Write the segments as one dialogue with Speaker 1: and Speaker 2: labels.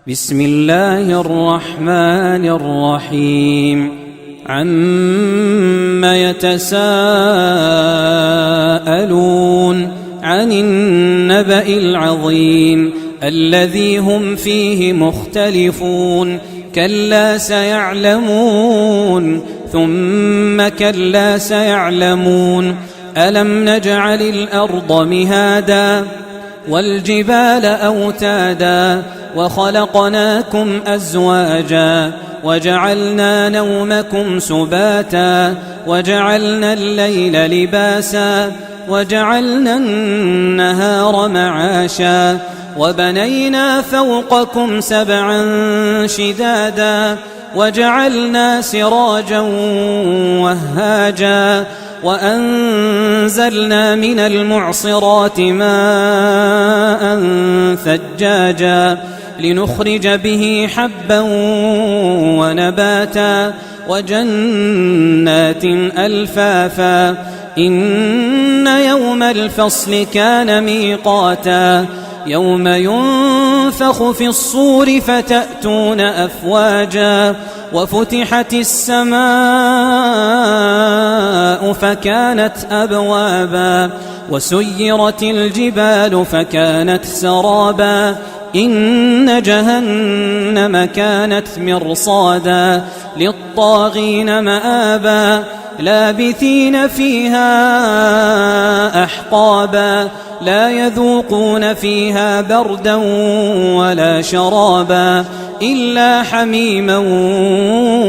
Speaker 1: بسم الله الرحمن الرحيم عم يتساءلون عن النبأ العظيم الذي هم فيه مختلفون كلا سيعلمون ثم كلا سيعلمون ألم نجعل الأرض مهادا والجبال أوتادا وخلقناكم أزواجا وجعلنا نومكم سباتا وجعلنا الليل لباسا وجعلنا النهار معاشا وبنينا فوقكم سبعا شدادا وجعلنا سراجا وهاجا وأنزلنا من المعصرات ماء ثجاجا لنخرج به حبا ونباتا وجنات ألفافا إن يوم الفصل كان ميقاتا يوم ينفخ في الصور فتأتون أفواجا وفتحت السماء فكانت أبوابا وسيرت الجبال فكانت سرابا إن جهنم كانت مرصادا للطاغين مآبا لابثين فيها أحقابا لا يذوقون فيها بردا ولا شرابا إلا حميما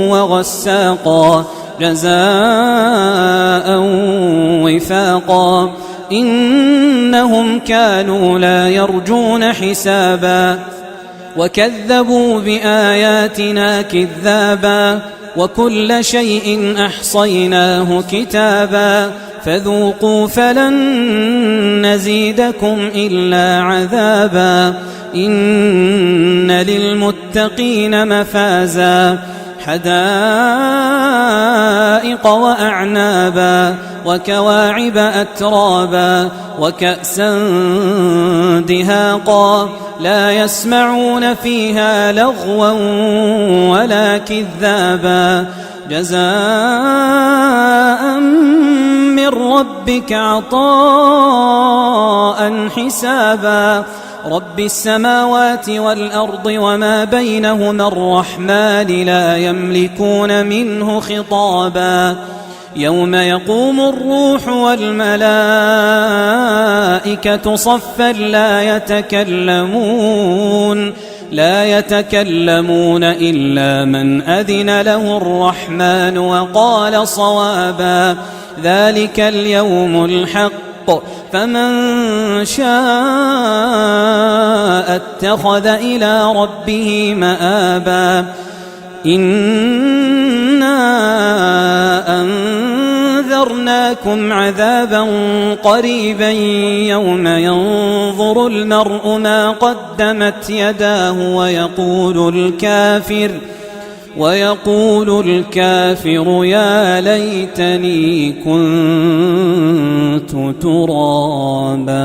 Speaker 1: وغساقا جزاء وفاقا إنهم كانوا لا يرجون حسابا وكذبوا بآياتنا كذابا وكل شيء أحصيناه كتابا فذوقوا فلن نزيدكم إلا عذابا إن للمتقين مفازا حدائق وأعنابا وكواعب أترابا وكأسا دهاقا لا يسمعون فيها لغوا ولا كذابا جزاء من ربك عطاء حسابا رب السماوات والأرض وما بينهما الرحمن لا يملكون منه خطابا يوم يقوم الروح والملائكة صفا لا يتكلمون إلا من أذن له الرحمن وقال صوابا ذلك اليوم الحق فمن شاء اتخذ إلى ربه مآبا إنا أنذرناكم عذابا قريبا يوم ينظر المرء ما قدمت يداه ويقول الكافر يا ليتني كنت ترابا.